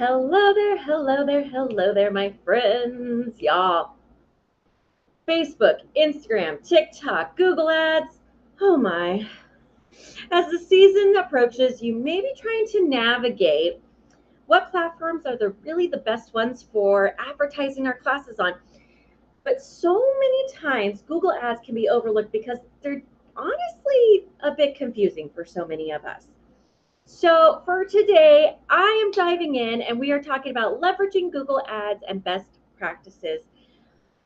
Hello there, hello there, my friends, y'all. Facebook, Instagram, TikTok, Google Ads. Oh my. As the season approaches, you may be trying to navigate what platforms are really the best ones for advertising our classes on. But so many times, Google Ads can be overlooked because they're honestly a bit confusing for so many of us. So for today, I am diving in and we are talking about leveraging Google Ads and best practices.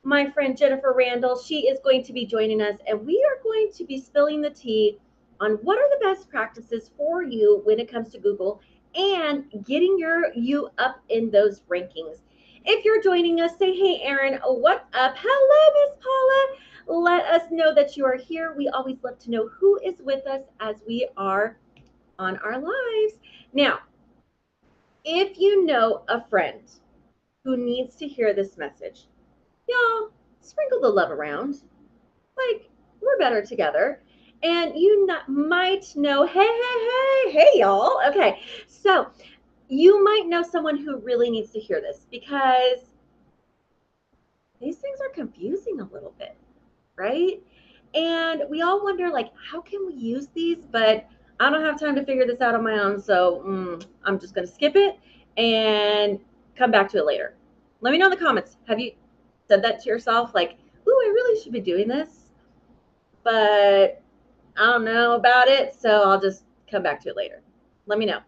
My friend Jennifer Randall, she is going to be joining us and we are going to be spilling the tea on what are the best practices for you when it comes to Google and getting you up in those rankings. If you're joining us, say, hey, Erin, what's up? Hello, Miss Paula. Let us know that you are here. We always love to know who is with us as we are on our lives. Now, if you know a friend who needs to hear this message, y'all sprinkle the love around. Like, we're better together. And you might know, hey, y'all. Okay, so you might know someone who really needs to hear this because these things are confusing a little bit, right? And we all wonder, like, how can we use these? But I don't have time to figure this out on my own, so I'm just going to skip it and come back to it later. Let me know in the comments. Have you said that to yourself? Like, ooh, I really should be doing this, but I don't know about it, so I'll just come back to it later. Let me know.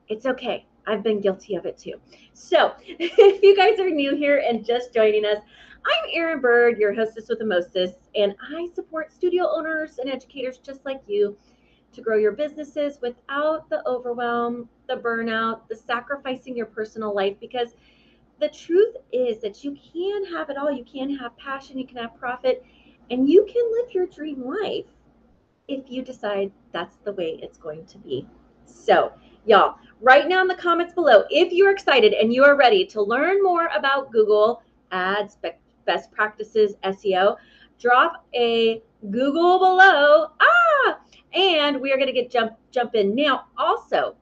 It's okay. I've been guilty of it too. So if you guys are new here and just joining us, I'm Erin Bird, your hostess with the mostest, and I support studio owners and educators just like you to grow your businesses without the overwhelm, the burnout, the sacrificing your personal life, because the truth is that you can have it all. You can have passion, you can have profit, and you can live your dream life if you decide that's the way it's going to be. So, y'all, right now in the comments below, if you're excited and you are ready to learn more about Google Ads, best practices, SEO, drop a Google below. And we are going to jump in now. Also,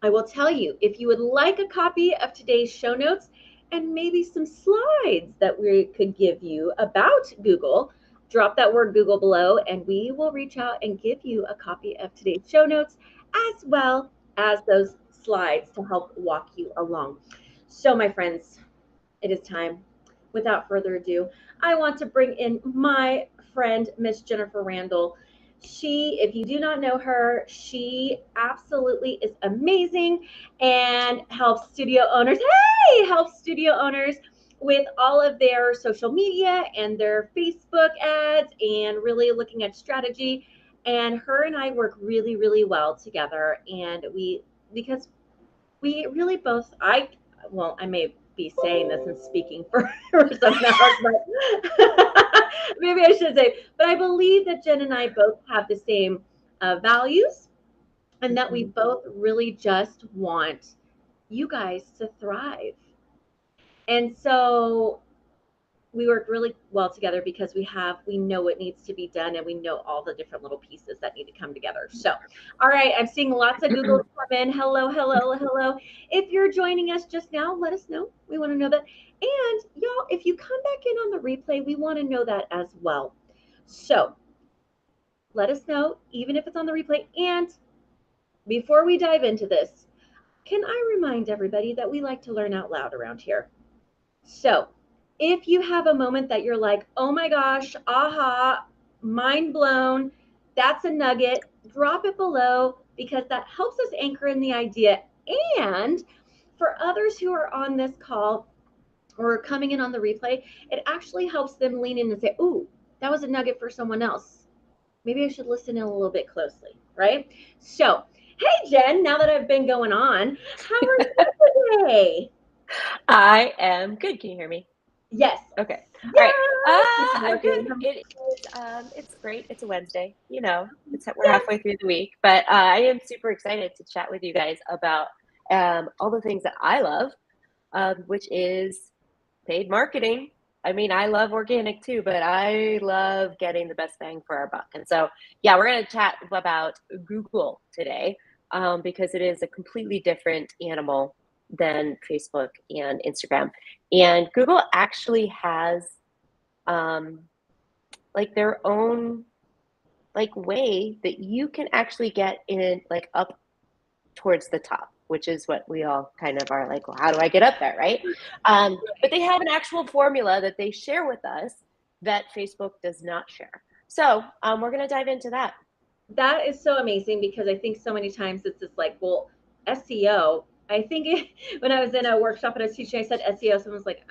I will tell you, if you would like a copy of today's show notes and maybe some slides that we could give you about Google, drop that word Google below and we will reach out and give you a copy of today's show notes as well as those slides to help walk you along. So my friends, it is time. Without further ado, I want to bring in my friend, Miss Jennifer Randall. If you do not know her, she absolutely is amazing and helps studio owners with all of their social media and their Facebook ads and really looking at strategy. And her and I work really, really well together. And because we really both, I may be saying this and speaking for someone else, but maybe I should say, but I believe that Jen and I both have the same values and that we both really just want you guys to thrive. And so we work really well together because we know what needs to be done and we know all the different little pieces that need to come together. So, all right, I'm seeing lots of Google come in. Hello. If you're joining us just now, let us know. We want to know that. And y'all, if you come back in on the replay, we want to know that as well. So let us know, even if it's on the replay. And before we dive into this, can I remind everybody that we like to learn out loud around here? So if you have a moment that you're like, oh my gosh, aha, mind blown, that's a nugget, drop it below because that helps us anchor in the idea. And for others who are on this call or coming in on the replay, it actually helps them lean in and say, ooh, that was a nugget for someone else. Maybe I should listen in a little bit closely, right? So, hey, Jen, now that I've been going on, how are you today? I am good. Can you hear me? Yes. Okay. Yes. All right. I'm good. It's great. It's a Wednesday. We're halfway through the week, but I am super excited to chat with you guys about all the things that I love, which is paid marketing. I mean, I love organic too, but I love getting the best bang for our buck. And so, yeah, we're going to chat about Google today because it is a completely different animal than Facebook and Instagram. And Google actually has like their own like way that you can actually get in like up towards the top, which is what we all kind of are like, well, how do I get up there, right? But they have an actual formula that they share with us that Facebook does not share. So we're going to dive into that. That is so amazing, because I think so many times it's just like, well, SEO. I think when I was in a workshop and I was teaching, I said SEO. Someone's like,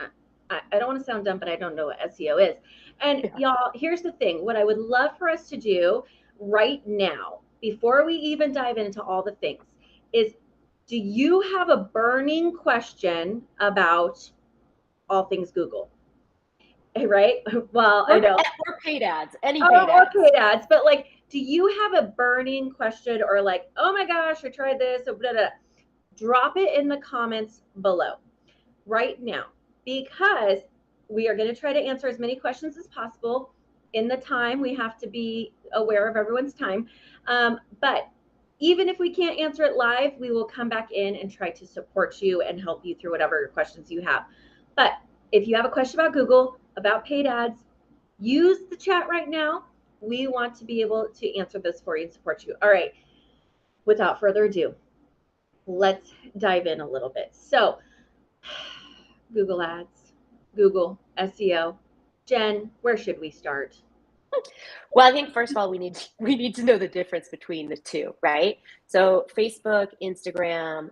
I don't want to sound dumb, but I don't know what SEO is. And y'all, here's the thing. What I would love for us to do right now, before we even dive into all the things, is, do you have a burning question about all things Google? Right? Well, I know. Or paid ads, any paid ads. Or paid ads, but like, do you have a burning question, or like, oh my gosh, I tried this, or blah, blah, blah. Drop it in the comments below right now, because we are going to try to answer as many questions as possible in the time. We have to be aware of everyone's time. But even if we can't answer it live, we will come back in and try to support you and help you through whatever questions you have. But if you have a question about Google, about paid ads, use the chat right now. We want to be able to answer this for you and support you. All right. Without further ado, let's dive in a little bit. So, Google Ads, Google SEO. Jen, where should we start? Well, I think first of all, we need to know the difference between the two, right? So Facebook, Instagram,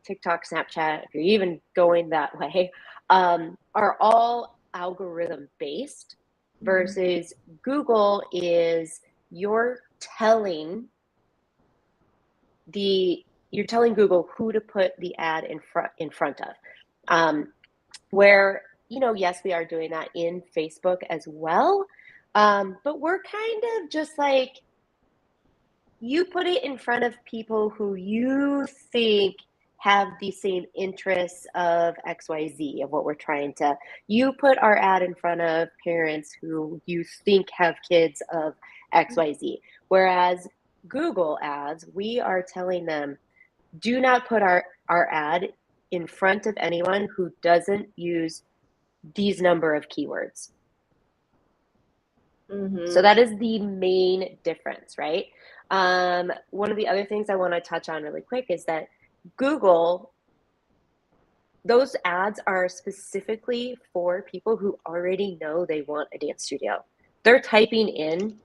TikTok, Snapchat, if you're even going that way, are all algorithm based, versus Google is you're telling Google who to put the ad in front of. Where, yes, we are doing that in Facebook as well. But we're kind of just like, you put it in front of people who you think have the same interests of XYZ, of what we're trying to. You put our ad in front of parents who you think have kids of XYZ. Whereas Google ads, we are telling them, do not put our ad in front of anyone who doesn't use these number of keywords. So that is the main difference, right? One of the other things I want to touch on really quick is that Google, those ads are specifically for people who already know they want a dance studio. They're typing in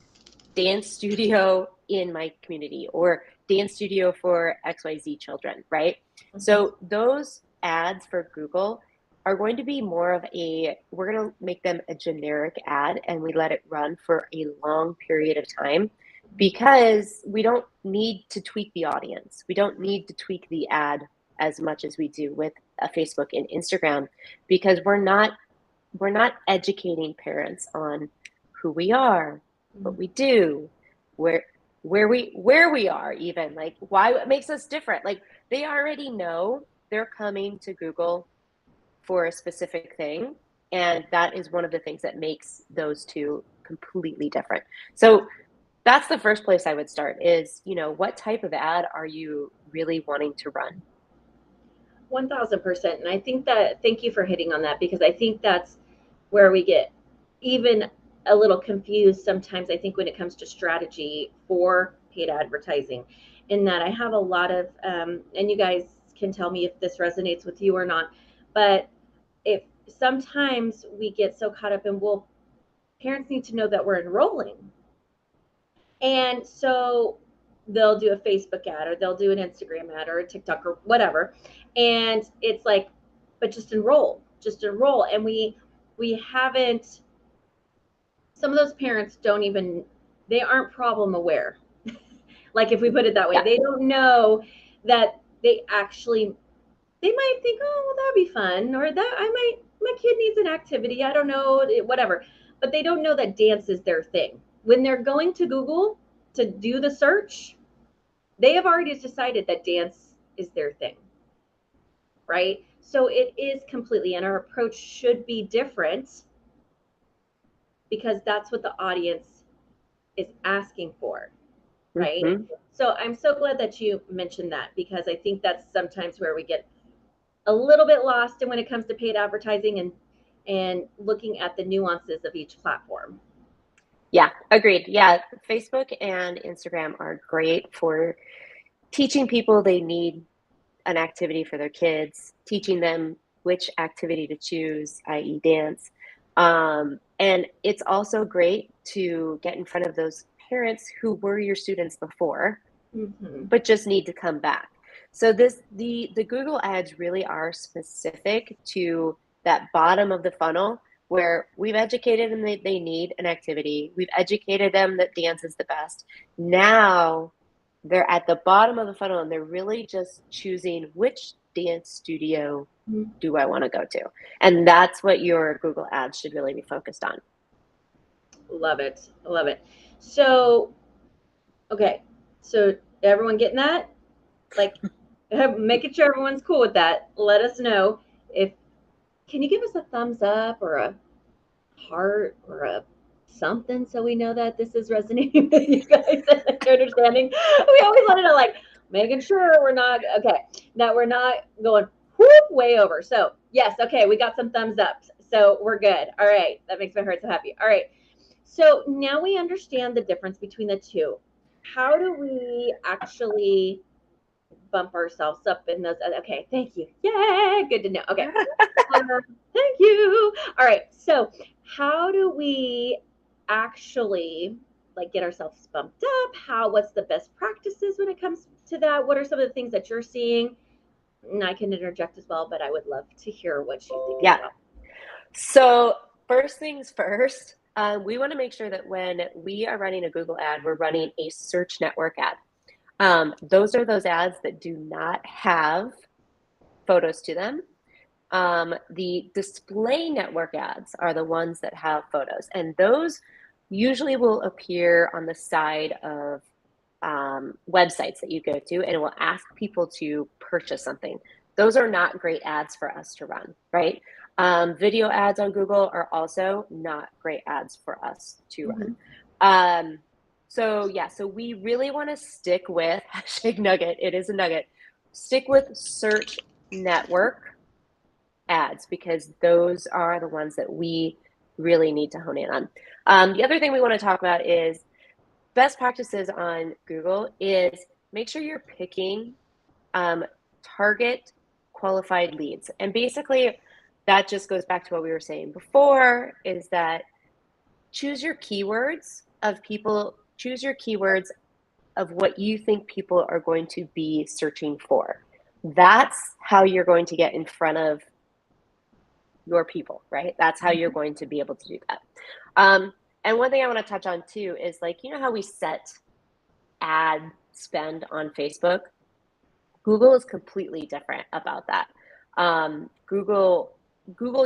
dance studio in my community, or dance studio for XYZ children, right? So those ads for Google are going to be more of we're going to make them a generic ad, and we let it run for a long period of time, because we don't need to tweak the audience. We don't need to tweak the ad as much as we do with a Facebook and Instagram, because we're not educating parents on who we are, what we do, where we are, even like why it makes us different. Like, they already know they're coming to Google for a specific thing, and that is one of the things that makes those two completely different. So that's the first place I would start is, what type of ad are you really wanting to run? 1000%. And I think that, thank you for hitting on that, because I think that's where we get even a little confused sometimes, I think, when it comes to strategy for paid advertising, in that I have a lot of, and you guys can tell me if this resonates with you or not, but if sometimes we get so caught up in, well, parents need to know that we're enrolling. And so they'll do a Facebook ad, or they'll do an Instagram ad, or a TikTok, or whatever. And it's like, but just enroll. And we haven't, some of those parents they aren't problem aware. Like, if we put it that way, they don't know that they might think, oh, well, that'd be fun, or my kid needs an activity, I don't know, whatever. But they don't know that dance is their thing. When they're going to Google to do the search, they have already decided that dance is their thing, right? So it is completely, and our approach should be different, because that's what the audience is asking for, right? So I'm so glad that you mentioned that, because I think that's sometimes where we get a little bit lost in when it comes to paid advertising and looking at the nuances of each platform. Yeah, agreed. Yeah, Facebook and Instagram are great for teaching people they need an activity for their kids, teaching them which activity to choose, i.e. dance. And it's also great to get in front of those parents who were your students before, but just need to come back. So the Google ads really are specific to that bottom of the funnel where we've educated them that they need an activity. We've educated them that dance is the best. Now they're at the bottom of the funnel and they're really just choosing which dance studio do I want to go to. And that's what your Google ads should really be focused on. Love it. Love it. So, okay. So everyone getting that? Like, making sure everyone's cool with that. Let us know can you give us a thumbs up or a heart or a something so we know that this is resonating with you guys and you're understanding. We always want to know, like, making sure we're not that we're not going way over. So yes, okay, we got some thumbs up, so we're good. All right, that makes my heart so happy. All right, so now we understand the difference between the two. How do we actually bump ourselves up in those? Okay, thank you. Yay, good to know. Okay. Thank you. All right. So how do we actually like get ourselves bumped up? What's the best practices when it comes to that? What are some of the things that you're seeing? And I can interject as well, but I would love to hear what you think. Yeah. So first things first, we want to make sure that when we are running a Google ad, we're running a search network ad. Those are those ads that do not have photos to them. The display network ads are the ones that have photos, and those usually will appear on the side of websites that you go to, and it will ask people to purchase something. Those are not great ads for us to run, right? Video ads on Google are also not great ads for us to run. So we really want to stick with hashtag nugget. It is a nugget. Stick with search network ads because those are the ones that we really need to hone in on. The other thing we want to talk about is best practices on Google is make sure you're picking target qualified leads. And basically that just goes back to what we were saying before, is that choose your keywords of what you think people are going to be searching for. That's how you're going to get in front of your people, right? That's how you're going to be able to do that. And one thing I want to touch on too is, like, you know how we set ad spend on Facebook? Google is completely different about that. Google,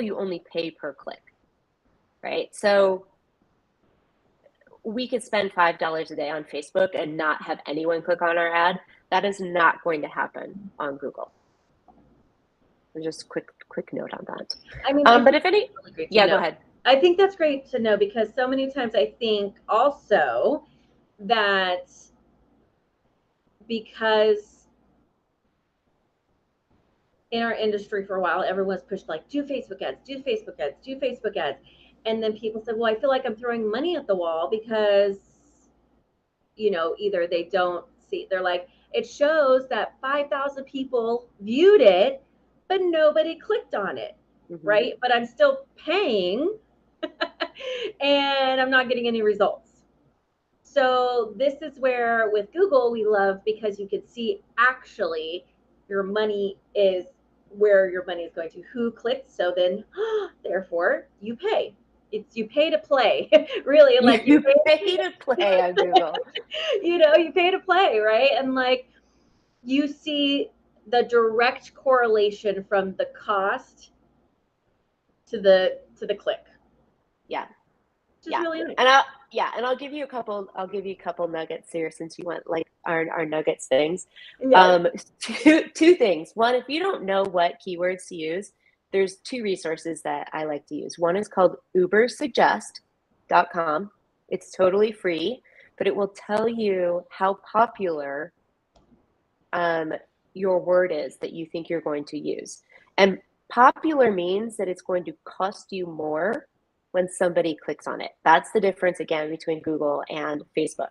you only pay per click, right? So we could spend $5 a day on Facebook and not have anyone click on our ad. That is not going to happen on Google. Just quick note on that. I mean, but if any, really go ahead. I think that's great to know because so many times I think also that because in our industry for a while, everyone's pushed like, do Facebook ads, do Facebook ads, do Facebook ads. And then people said, well, I feel like I'm throwing money at the wall because, either they don't see, they're like, it shows that 5,000 people viewed it, but nobody clicked on it, right? But I'm still paying and I'm not getting any results. So this is where with Google, we love because you can see actually your money is where your money is going to, who clicked. So then therefore you pay. You pay to play, really. Like you pay to play on Google. You pay to play, right? And like you see the direct correlation from the cost to the click. Yeah. Really nice. And I'll give you a couple nuggets here since you want like our nuggets things. Two things. One, if you don't know what keywords to use, there's two resources that I like to use. One is called ubersuggest.com. It's totally free, but it will tell you how popular your word is that you think you're going to use. And popular means that it's going to cost you more when somebody clicks on it. That's the difference, again, between Google and Facebook.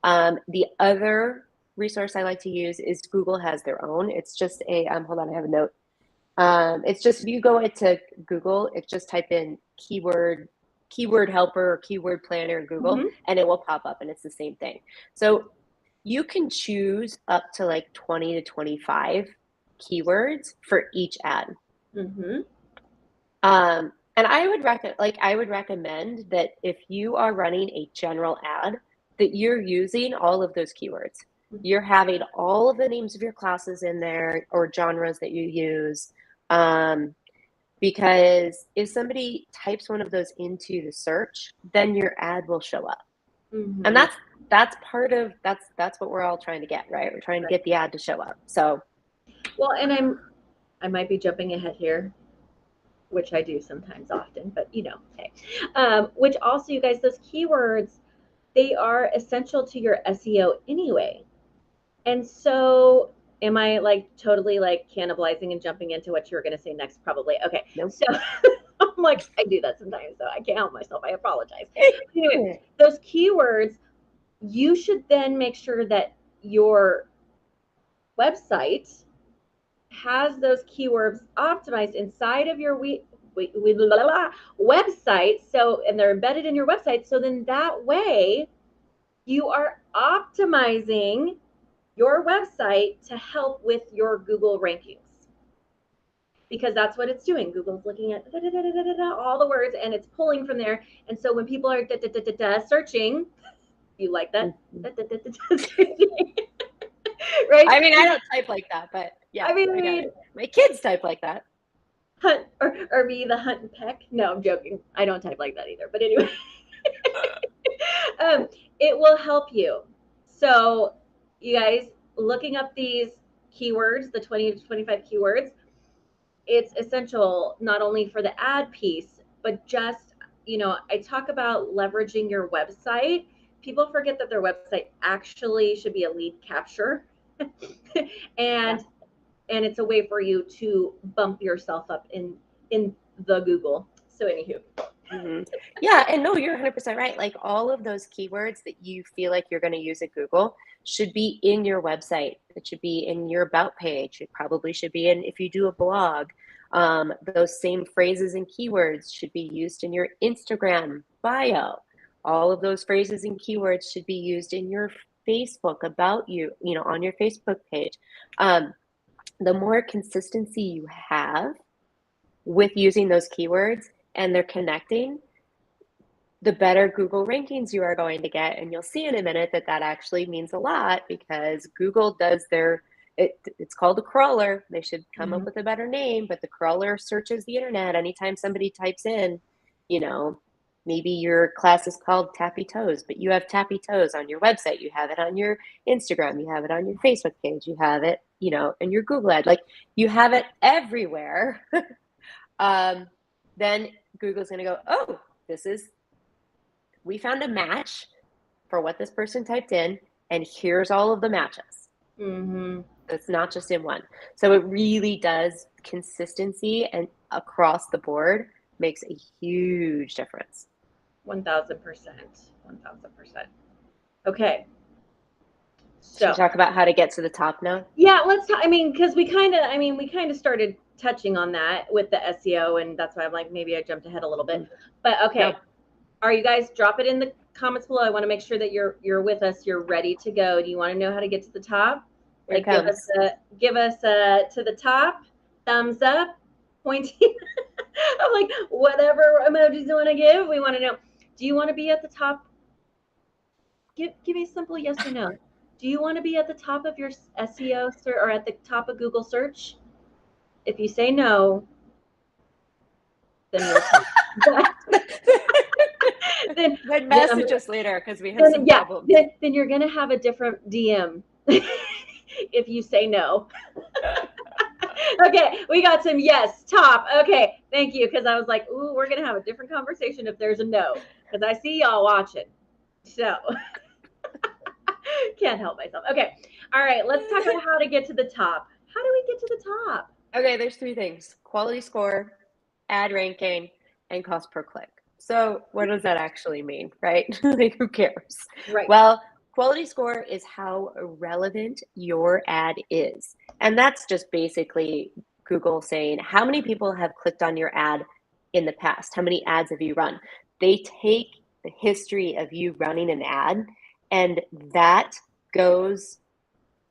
The other resource I like to use is Google has their own. It's just a, hold on, I have a note. It's just, if you go into Google, it's just type in keyword helper or keyword planner in Google, and it will pop up, and it's the same thing. So you can choose up to like 20 to 25 keywords for each ad. And I would recommend that if you are running a general ad, that you're using all of those keywords. You're having all of the names of your classes in there or genres that you use. Because if somebody types one of those into the search, then your ad will show up. And that's what we're all trying to get, right? We're trying to get the ad to show up. So, well, and I might be jumping ahead here, which I do sometimes often, but okay. Which also, you guys, those keywords, they are essential to your SEO anyway. And so am I like totally like cannibalizing and jumping into what you were going to say next? Probably. Okay. Nope. So I'm like, I do that sometimes, so I can't help myself. I apologize. Anyway, those keywords, you should then make sure that your website has those keywords optimized inside of your website. So, and they're embedded in your website. So then that way you are optimizing your website to help with your Google rankings, because that's what it's doing. Google's looking at all the words and it's pulling from there. And so when people are searching, you like that? Right? I mean, I don't type like that, but yeah, I mean, my kids type like that. Hunt or be the hunt and peck. No, I'm joking. I don't type like that either. But anyway, it will help you. So you guys, looking up these keywords, the 20 to 25 keywords, it's essential not only for the ad piece, but just, I talk about leveraging your website. People forget that their website actually should be a lead capture. and it's a way for you to bump yourself up in the Google. So anywho. Yeah, and no, you're 100% right. Like all of those keywords that you feel like you're going to use at Google should be in your website. It should be in your about page. It probably should be in, if you do a blog, those same phrases and keywords should be used in your Instagram bio. All of those phrases and keywords should be used in your Facebook about you, on your Facebook page. The more consistency you have with using those keywords and they're connecting, the better Google rankings you are going to get. And you'll see in a minute that actually means a lot, because Google does it's called a crawler. They should come up with a better name, but the crawler searches the internet. Anytime somebody types in, maybe your class is called Tappy Toes, but you have Tappy Toes on your website. You have it on your Instagram. You have it on your Facebook page. You have it, in your Google ad. Like, you have it everywhere. Then Google's going to go, oh, we found a match for what this person typed in, and here's all of the matches. It's not just in one. So it really does, consistency and across the board makes a huge difference. 1,000%. 1,000%. Okay. So should we talk about how to get to the top now? Yeah, let's talk. Because we kind of started touching on that with the SEO, and that's why I'm like, maybe I jumped ahead a little bit. But okay. No. Are you guys, drop it in the comments below. I want to make sure that you're with us. You're ready to go. Do you want to know how to get to the top? Like, give us a to the top, thumbs up, pointing. I'm like, whatever emojis you want to give, we want to know. Do you want to be at the top? Give me a simple yes or no. Do you want to be at the top of your SEO or at the top of Google search? If you say no, then then message us later, because we have some problems. Then you're going to have a different DM if you say no. Okay, we got some yes, top. Okay, thank you, because I was like, ooh, we're going to have a different conversation if there's a no, because I see y'all watching. So can't help myself. Okay, all right, let's talk about how to get to the top. How do we get to the top? Okay, there's three things: quality score, ad ranking, and cost per click. So what does that actually mean, right? Like, who cares? Right. Well, quality score is how relevant your ad is. And that's just basically Google saying, how many people have clicked on your ad in the past? How many ads have you run? They take the history of you running an ad, and that goes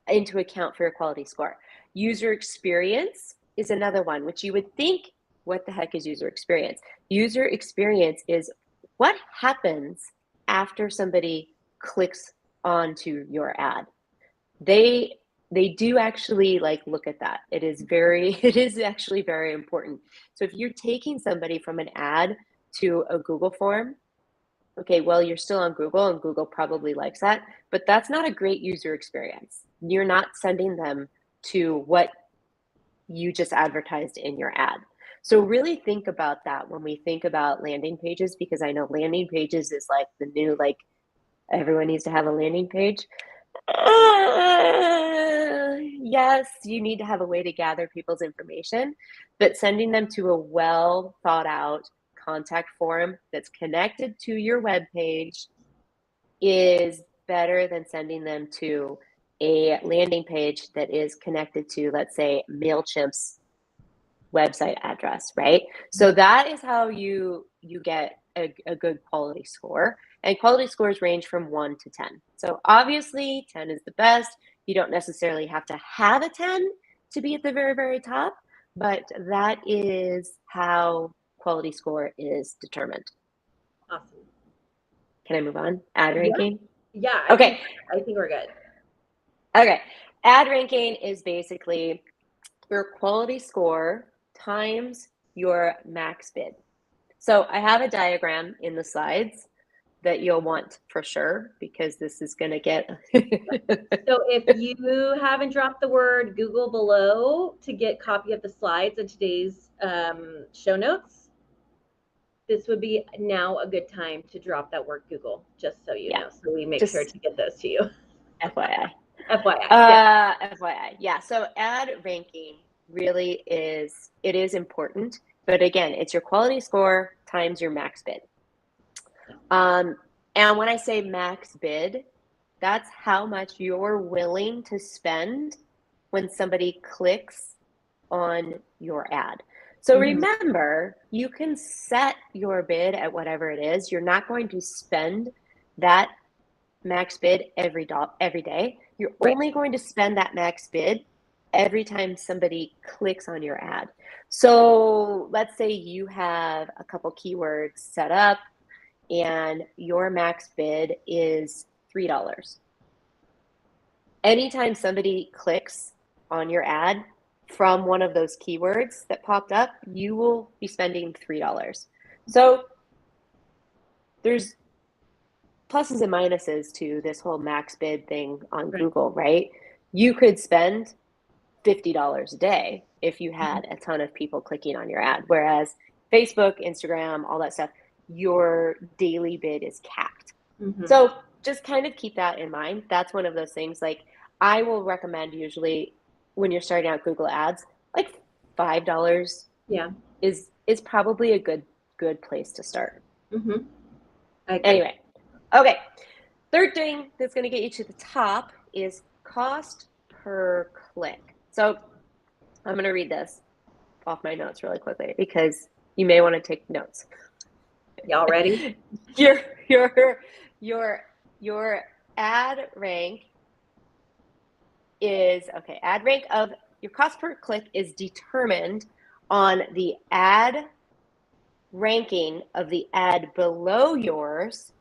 into account for your quality score. User experience is another one, which you would think, what the heck is user experience? User experience is what happens after somebody clicks onto your ad. They do actually like look at that. It is actually very important. So if you're taking somebody from an ad to a Google form, okay, well, you're still on Google and Google probably likes that, but that's not a great user experience. You're not sending them to what you just advertised in your ad. So really think about that when we think about landing pages, because I know landing pages is like the new, like, everyone needs to have a landing page. Yes, you need to have a way to gather people's information, but sending them to a well thought out contact form that's connected to your web page is better than sending them to a landing page that is connected to, let's say, MailChimp's website address, right? So that is how you get a good quality score. And quality scores range from 1 to 10. So obviously 10 is the best. You don't necessarily have to have a 10 to be at the very, very top, but that is how quality score is determined. Awesome. Can I move on? Ad ranking? Yeah. Okay. I think we're good. Okay. Ad ranking is basically your quality score times your max bid. So I have a diagram in the slides that you'll want for sure, because this is going to get. So if you haven't dropped the word Google below to get copy of the slides in today's show notes, this would be now a good time to drop that word Google, just so you know. So we make sure to get those to you. FYI. FYI. FYI. Yeah. So ad ranking really is important, but again, it's your quality score times your max bid. And when I say max bid, that's how much you're willing to spend when somebody clicks on your ad. So remember, you can set your bid at whatever it is. You're not going to spend that max bid every day. You're only going to spend that max bid every time somebody clicks on your ad. So let's say you have a couple keywords set up and your max bid is $3. Anytime somebody clicks on your ad from one of those keywords that popped up, you will be spending $3. So there's pluses and minuses to this whole max bid thing on Google, right? You could spend $50 a day if you had a ton of people clicking on your ad, whereas Facebook, Instagram, all that stuff, your daily bid is capped. So just kind of keep that in mind. That's one of those things. Like, I will recommend usually when you're starting out Google Ads, like $5 is probably a good place to start. Anyway, okay. Third thing that's going to get you to the top is cost per click. So I'm going to read this off my notes really quickly because you may want to take notes. Y'all ready? Your ad rank is, okay, ad rank of your cost per click is determined on the ad ranking of the ad below yours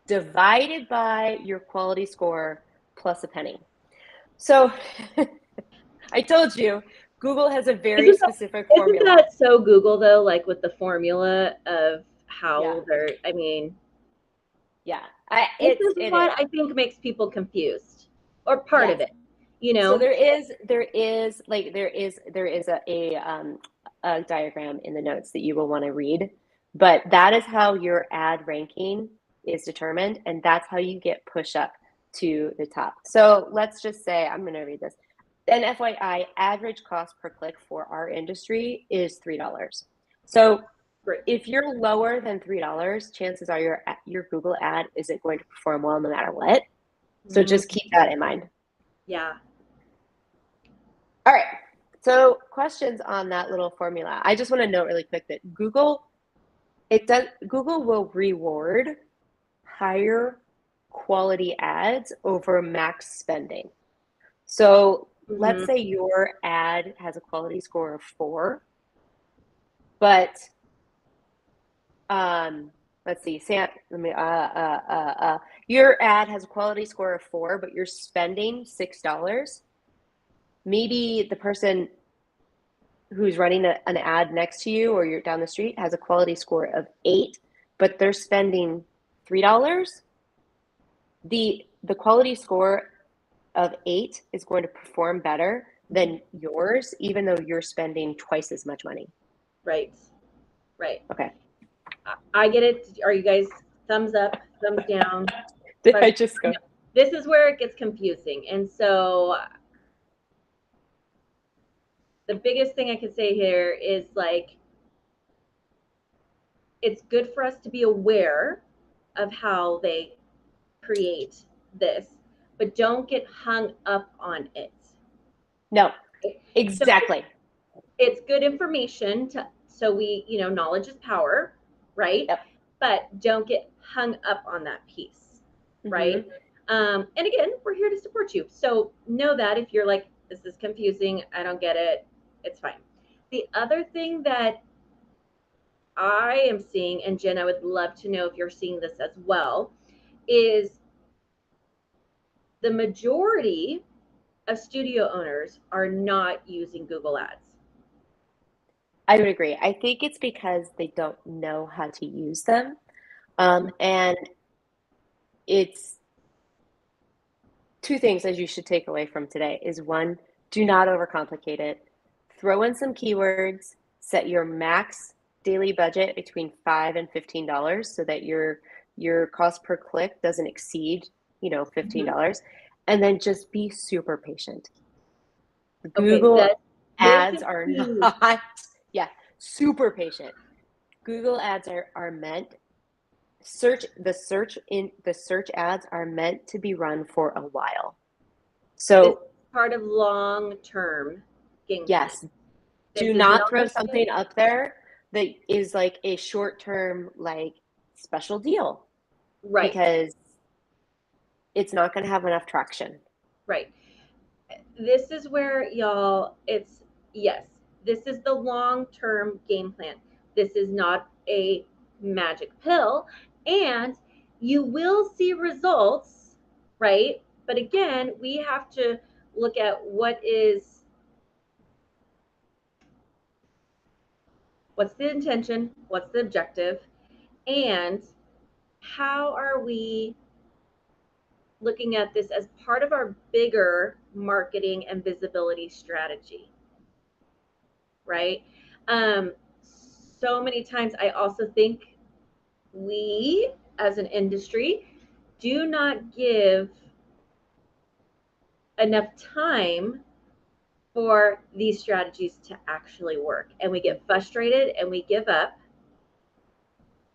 divided by your quality score plus a penny. So I told you, Google has a very specific formula. Isn't that so Google though, like with the formula of how they're, I mean. Yeah. This is what I think makes people confused, or part of it, you know? So there is a diagram in the notes that you will want to read, but that is how your ad ranking is determined, and that's how you get push up to the top. So let's just say, I'm going to read this. And FYI, average cost per click for our industry is $3. So Great. if you're lower than $3, chances are your Google ad isn't going to perform well no matter what. So just keep that in mind. Yeah. All right. So questions on that little formula. I just want to note really quick that Google will reward higher quality ads over max spending. So let's say your ad has a quality score of 4, but let's see, Sam, your ad has a quality score of 4, but you're spending $6. Maybe the person who's running an ad next to you or you're down the street has a quality score of 8, but they're spending $3. The quality score of 8 is going to perform better than yours, even though you're spending twice as much money. Right. Okay. I get it. Are you guys thumbs up, thumbs down? Did I just go? This is where it gets confusing. And so the biggest thing I can say here is like, it's good for us to be aware of how they create this, but don't get hung up on it. No, exactly. So it's good information so we, knowledge is power, right? Yep. But don't get hung up on that piece, right? And again, we're here to support you. So know that if you're like, this is confusing, I don't get it, it's fine. The other thing that I am seeing, and Jen, I would love to know if you're seeing this as well, is the majority of studio owners are not using Google Ads. I would agree. I think it's because they don't know how to use them. And it's two things that you should take away from today is one, do not overcomplicate it. Throw in some keywords, set your max daily budget between $5 and $15 so that your cost per click doesn't exceed, $15. And then just be super patient. Google ads are not, super patient. Google ads are meant, the search ads are meant to be run for a while. So this is part of long-term game plan. Yes. Do not throw something up there that is like a short-term, like special deal. Right. Because it's not going to have enough traction. Right. This is where y'all, this is the long-term game plan. This is not a magic pill, and you will see results, right? But again, we have to look at what's the intention, what's the objective, and how are we looking at this as part of our bigger marketing and visibility strategy, right? So many times I also think we as an industry do not give enough time for these strategies to actually work, and we get frustrated and we give up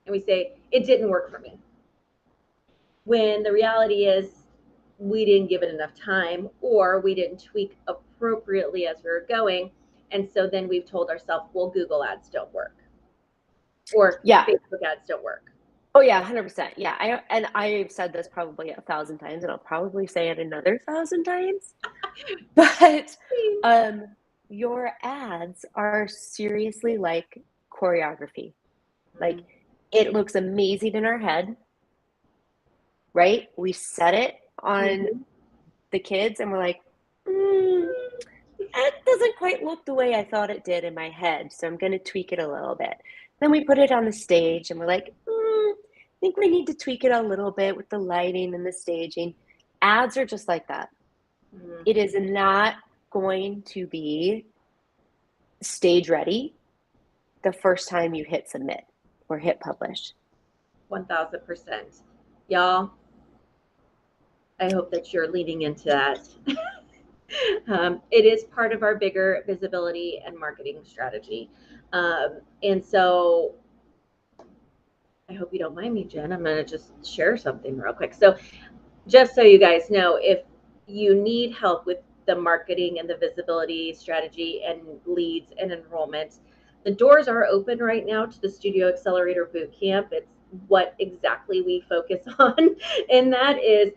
and we say it didn't work for me, when the reality is we didn't give it enough time, or we didn't tweak appropriately as we were going. And so then we've told ourselves, well, Google ads don't work, or Facebook ads don't work. Oh yeah, 100%. Yeah, I've said this probably 1,000 times, and I'll probably say it another 1,000 times. But your ads are seriously like choreography. Like, it looks amazing in our head, right? We set it on the kids, and we're like, that doesn't quite look the way I thought it did in my head, so I'm going to tweak it a little bit. Then we put it on the stage, and we're like, I think we need to tweak it a little bit with the lighting and the staging. Ads are just like that. It is not going to be stage ready the first time you hit submit or hit publish. 1,000%. Y'all, I hope that you're leaning into that. It is part of our bigger visibility and marketing strategy. And so I hope you don't mind me, Jen. I'm going to just share something real quick. So just so you guys know, if you need help with the marketing and the visibility strategy and leads and enrollment, the doors are open right now to the Studio Accelerator Bootcamp. It's what exactly we focus on, and that is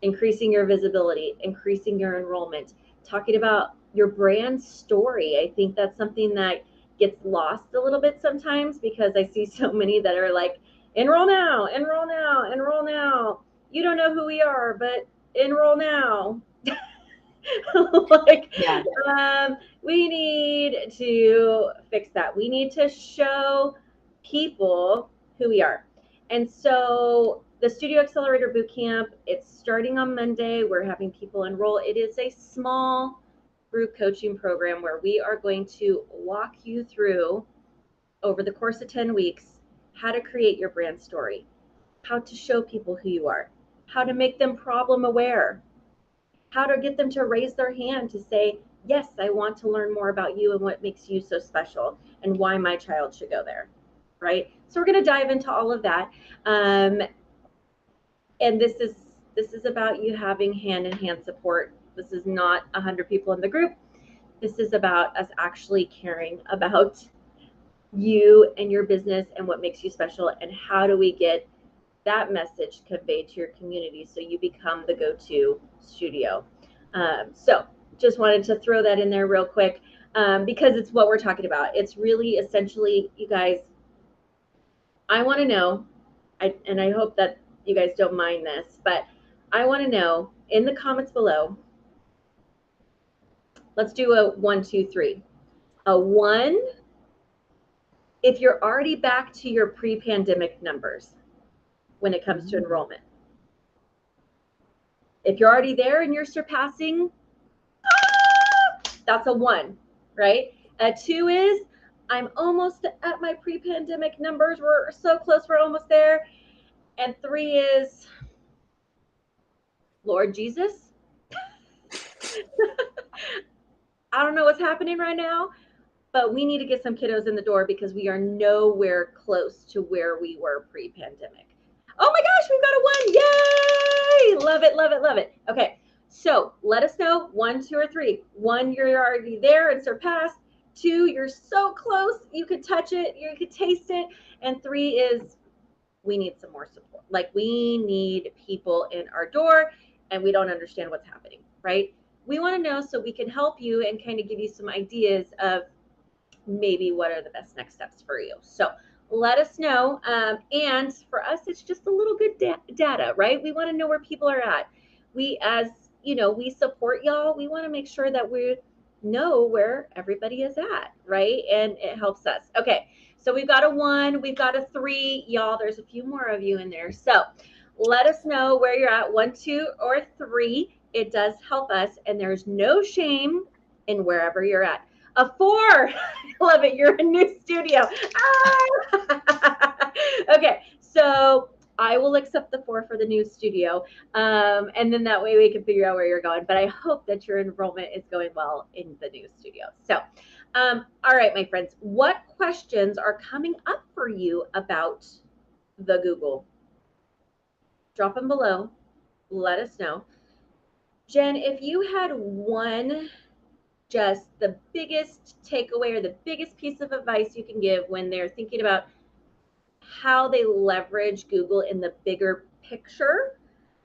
increasing your visibility, increasing your enrollment, talking about your brand story. I think that's something that gets lost a little bit sometimes because I see so many that are like, enroll now, enroll now, enroll now. You don't know who we are, but enroll now. Like, Yeah. we need to fix that. We need to show people who we are. And so the Studio Accelerator Bootcamp, it's starting on Monday. We're having people enroll. It is a small group coaching program where we are going to walk you through over the course of 10 weeks how to create your brand story, how to show people who you are, how to make them problem aware, how to get them to raise their hand to say, yes, I want to learn more about you and what makes you so special and why my child should go there, right? So we're going to dive into all of that. And this is about you having hand-in-hand support. This is not 100 people in the group. This is about us actually caring about you and your business and what makes you special, and how do we get that message conveyed to your community so you become the go-to studio. So just wanted to throw that in there real quick, because it's what we're talking about. It's really essentially, you guys, I want to know, and I hope that you guys don't mind this, but I want to know in the comments below. Let's do a 1, 2, 3. A 1 if you're already back to your pre-pandemic numbers when it comes to enrollment. If you're already there and you're surpassing, that's a 1, right? A 2 is, I'm almost at my pre-pandemic numbers. We're so close, we're almost there. And 3 is, Lord Jesus, I don't know what's happening right now, but we need to get some kiddos in the door because we are nowhere close to where we were pre-pandemic. Oh my gosh, we've got a 1. Yay! Love it, love it, love it. Okay, so let us know 1, 2, or 3. 1, you're already there and surpassed. 2, you're so close, you could touch it, you could taste it. And 3 is, we need some more support. Like, we need people in our door and we don't understand what's happening, right? We want to know so we can help you and kind of give you some ideas of maybe what are the best next steps for you. So let us know. And for us, it's just a little good data, right? We want to know where people are at. We, as you know, we support y'all. We want to make sure that we know where everybody is at, right? And it helps us. Okay, so we've got a 1, we've got a 3, y'all. There's a few more of you in there. So let us know where you're at, 1, 2, or 3. It does help us, and there's no shame in wherever you're at. A 4, love it. You're a new studio. Ah! Okay, so I will accept the 4 for the new studio, and then that way we can figure out where you're going. But I hope that your enrollment is going well in the new studio. So, all right, my friends, what questions are coming up for you about the Google? Drop them below. Let us know. Jen, if you had one, just the biggest takeaway or the biggest piece of advice you can give when they're thinking about how they leverage Google in the bigger picture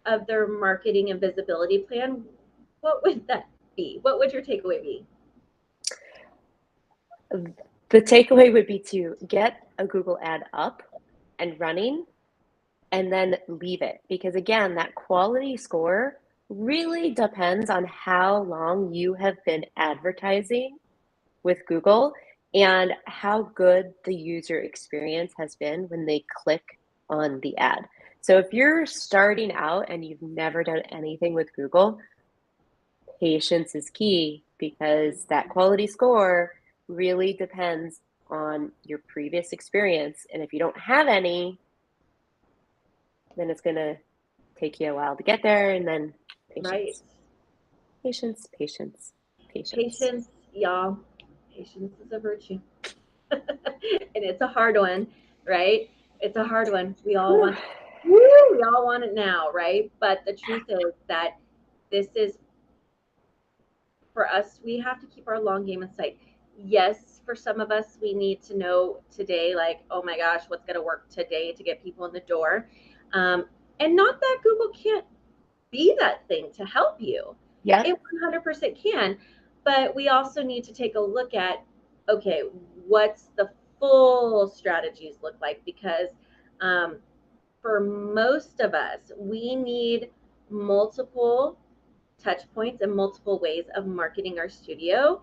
of their marketing and visibility plan, what would that be? What would your takeaway be? The takeaway would be to get a Google ad up and running and then leave it. Because again, that quality score really depends on how long you have been advertising with Google and how good the user experience has been when they click on the ad. So if you're starting out and you've never done anything with Google, patience is key because that quality score really depends on your previous experience. And if you don't have any, then it's going to take you a while to get there, and then patience. Right. Patience, patience, patience. Patience, y'all. Patience is a virtue. And it's a hard one, right? It's a hard one. We all want it now, right? But the truth is that this is, for us, we have to keep our long game in sight. Yes, for some of us, we need to know today, like, oh my gosh, what's going to work today to get people in the door. And not that Google can't be that thing to help you. Yeah. It 100% can. But we also need to take a look at, okay, what's the full strategies look like? Because for most of us, we need multiple touch points and multiple ways of marketing our studio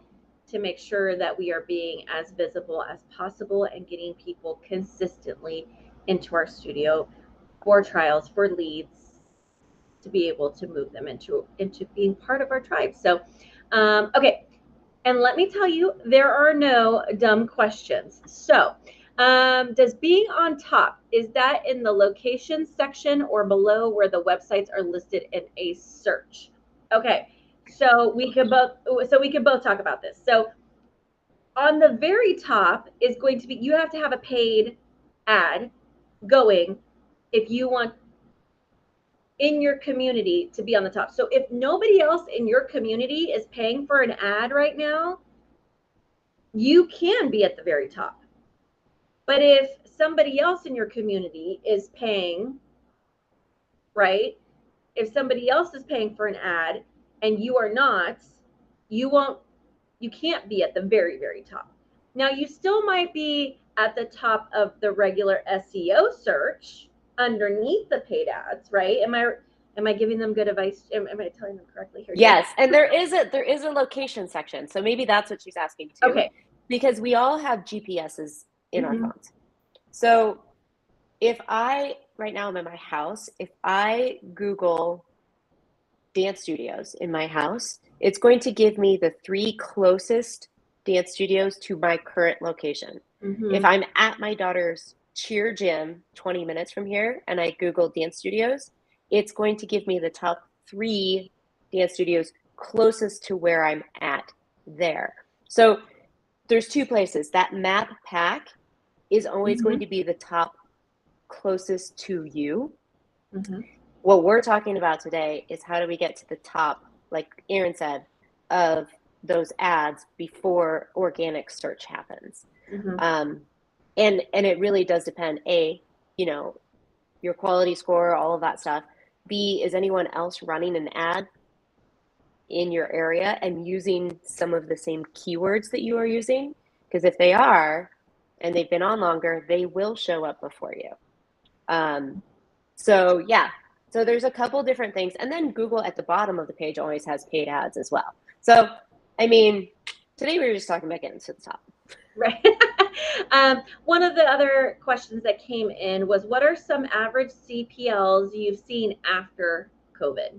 to make sure that we are being as visible as possible and getting people consistently into our studio for trials, for leads, to be able to move them into being part of our tribe. So, okay. And let me tell you, there are no dumb questions. So, does being on top, is that in the location section or below where the websites are listed in a search? Okay, so we could both talk about this. So on the very top is going to be, you have to have a paid ad going if you want in your community to be on the top. So if nobody else in your community is paying for an ad right now, you can be at the very top. But if somebody else in your community is paying, right? If somebody else is paying for an ad and you are not, you can't be at the very, very top. Now, you still might be at the top of the regular SEO search underneath the paid ads, right? Am I giving them good advice? Am I telling them correctly here? Yes, and there is a location section. So maybe that's what she's asking too. Okay. Because we all have GPSs in our phones. So if right now I'm in my house, if I Google dance studios in my house, it's going to give me the 3 closest dance studios to my current location. If I'm at my daughter's cheer gym 20 minutes from here and I Google dance studios, it's going to give me the top 3 dance studios closest to where I'm at there. So there's 2 places. That map pack is always going to be the top closest to you. What we're talking about today is how do we get to the top, like Erin said, of those ads before organic search happens. And it really does depend, A, your quality score, all of that stuff. B, is anyone else running an ad in your area and using some of the same keywords that you are using? Because if they are, and they've been on longer, they will show up before you. So yeah, so there's a couple different things. And then Google at the bottom of the page always has paid ads as well. So, I mean, today we were just talking about getting to the top. Right. One of the other questions that came in was, what are some average CPLs you've seen after COVID?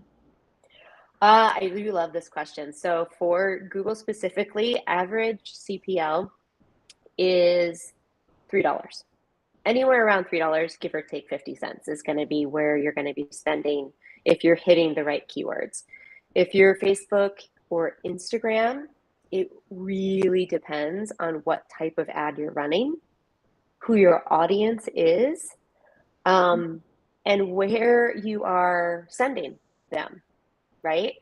I really love this question. So for Google specifically, average CPL is $3. Anywhere around $3, give or take 50 cents, is going to be where you're going to be spending if you're hitting the right keywords. If you're Facebook or Instagram, it really depends on what type of ad you're running, who your audience is, and where you are sending them, right?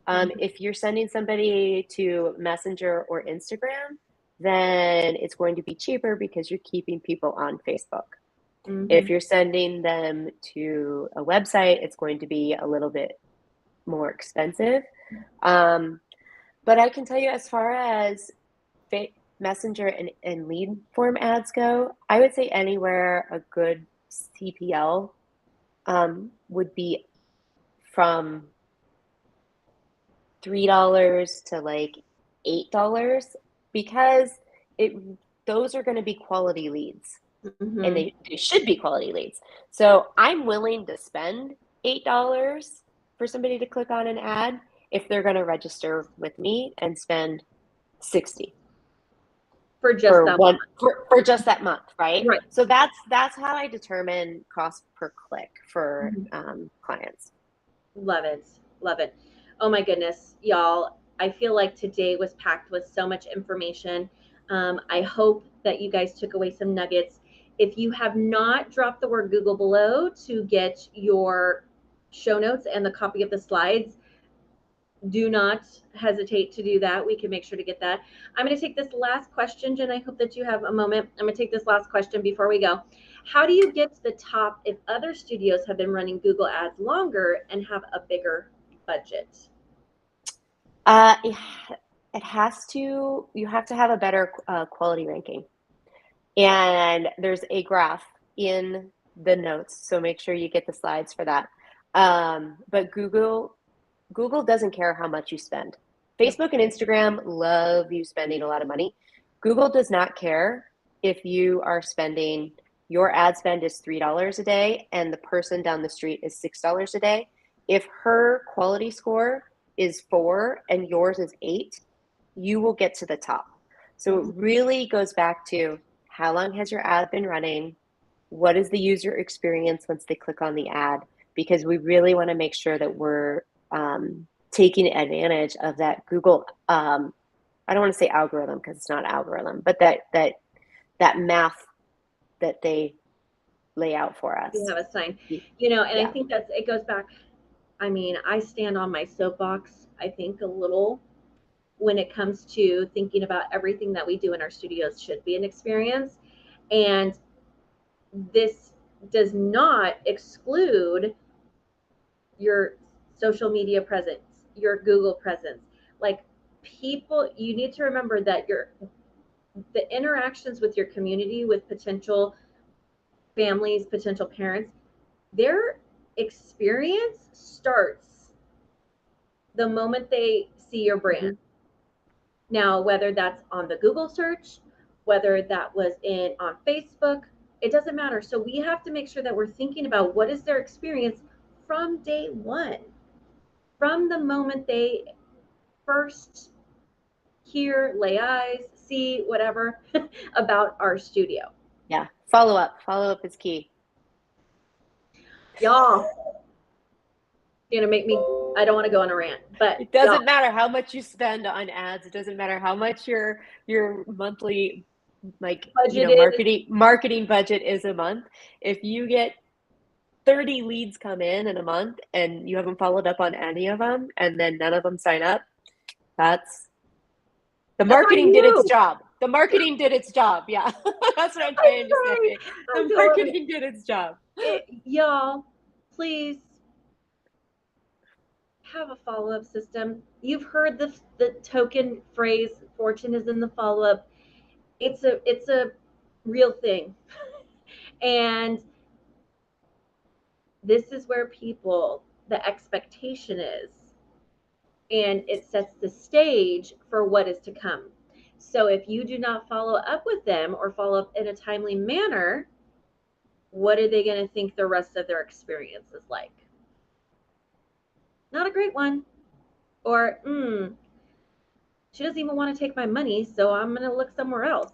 If you're sending somebody to Messenger or Instagram, then it's going to be cheaper because you're keeping people on Facebook. If you're sending them to a website, it's going to be a little bit more expensive. But I can tell you, as far as Messenger and lead form ads go, I would say anywhere a good CPL would be from $3 to like $8, because those are going to be quality leads, and they should be quality leads. So I'm willing to spend $8 for somebody to click on an ad if they're going to register with me and spend $60 for just that month, right? So that's how I determine cost per click for clients. Love it. Oh my goodness, y'all. I feel like today was packed with so much information. I hope that you guys took away some nuggets. If you have not dropped the word Google below to get your show notes and the copy of the slides, do not hesitate to do that. We can make sure to get that. I'm going to take this last question, Jen. I hope that you have a moment. I'm going to take this last question before we go. How do you get to the top if other studios have been running Google ads longer and have a bigger budget? It has to, you have to have a better quality ranking. And there's a graph in the notes, so make sure you get the slides for that. But Google doesn't care how much you spend. Facebook and Instagram love you spending a lot of money. Google does not care if you are spending, your ad spend is $3 a day and the person down the street is $6 a day. If her quality score is 4 and yours is 8, you will get to the top. So it really goes back to how long has your ad been running? What is the user experience once they click on the ad? Because we really want to make sure that we're taking advantage of that Google, I don't want to say algorithm because it's not algorithm, but that math that they lay out for us. You have a sign, you know, and I think it goes back. I mean, I stand on my soapbox, I think, a little when it comes to thinking about everything that we do in our studios should be an experience. And this does not exclude your social media presence, your Google presence. Like, people, you need to remember that the interactions with your community, with potential families, potential parents, their experience starts the moment they see your brand. Now, whether that's on the Google search, whether that was on Facebook, it doesn't matter. So we have to make sure that we're thinking about what is their experience from day one, from the moment they first hear, lay eyes, see, whatever about our studio. Yeah, follow up is key. Y'all, gonna make me, I don't want to go on a rant, but it doesn't matter how much you spend on ads. It doesn't matter how much your monthly marketing budget is a month. If you get 30 leads come in a month and you haven't followed up on any of them and then none of them sign up, that's the marketing did its job. The marketing did its job. Yeah. That's what I'm trying to say. The marketing did its job. Y'all, please have a follow-up system. You've heard the token phrase, fortune is in the follow-up. It's a real thing. And this is where the expectation is. And it sets the stage for what is to come. So if you do not follow up with them or follow up in a timely manner, what are they going to think the rest of their experience is like? Not a great one. Or, she doesn't even want to take my money, so I'm going to look somewhere else.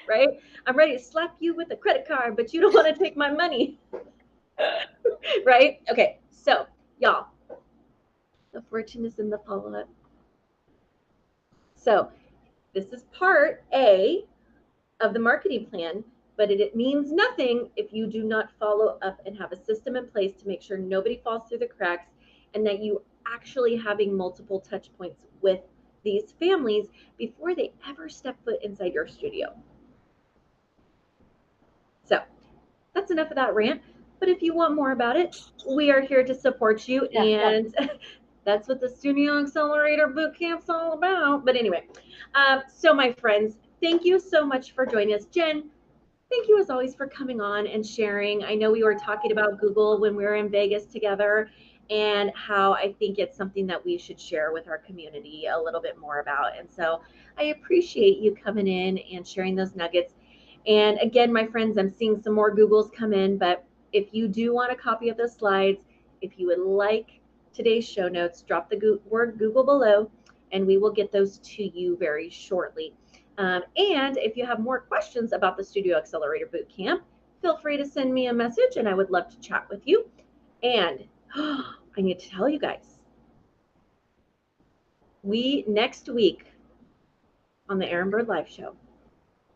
Right? I'm ready to slap you with a credit card, but you don't want to take my money. Right? Okay, so y'all, the fortune is in the follow-up. So this is part A of the marketing plan, but it means nothing if you do not follow up and have a system in place to make sure nobody falls through the cracks and that you actually having multiple touch points with these families before they ever step foot inside your studio. So that's enough of that rant. But if you want more about it, we are here to support you. And that's what the Studio Accelerator Bootcamp's all about. But anyway, so my friends, thank you so much for joining us. Jen, thank you as always for coming on and sharing. I know we were talking about Google when we were in Vegas together and how I think it's something that we should share with our community a little bit more about. And so I appreciate you coming in and sharing those nuggets. And again, my friends, I'm seeing some more Googles come in, but if you do want a copy of those slides, if you would like today's show notes, drop the word Google below and we will get those to you very shortly. And if you have more questions about the Studio Accelerator Bootcamp, feel free to send me a message and I would love to chat with you. And I need to tell you guys, next week on the Aaron Bird Live Show,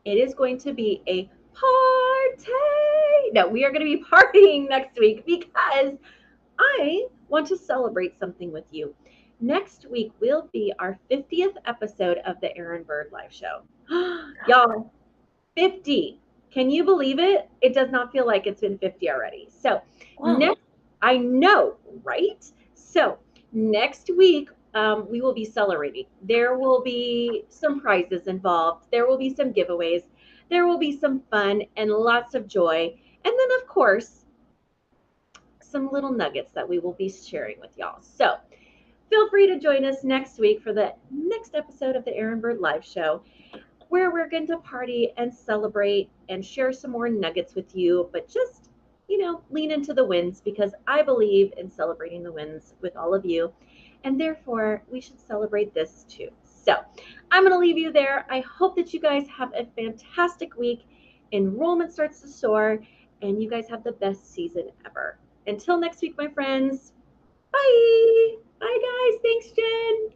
it is going to be a party. No, we are going to be partying next week because I want to celebrate something with you. Next week will be our 50th episode of the Aaron Bird Live Show. Y'all, 50. Can you believe it? It does not feel like it's been 50 already. So, Wow. I know, right? So, next week, we will be celebrating. There will be some prizes involved, there will be some giveaways, there will be some fun and lots of joy. And then, of course, some little nuggets that we will be sharing with y'all. So, feel free to join us next week for the next episode of the Aaron Bird Live Show, where we're going to party and celebrate and share some more nuggets with you, but just, lean into the wins because I believe in celebrating the wins with all of you. And therefore, we should celebrate this too. So I'm going to leave you there. I hope that you guys have a fantastic week. Enrollment starts to soar, and you guys have the best season ever. Until next week, my friends. Bye. Bye, guys. Thanks, Jen.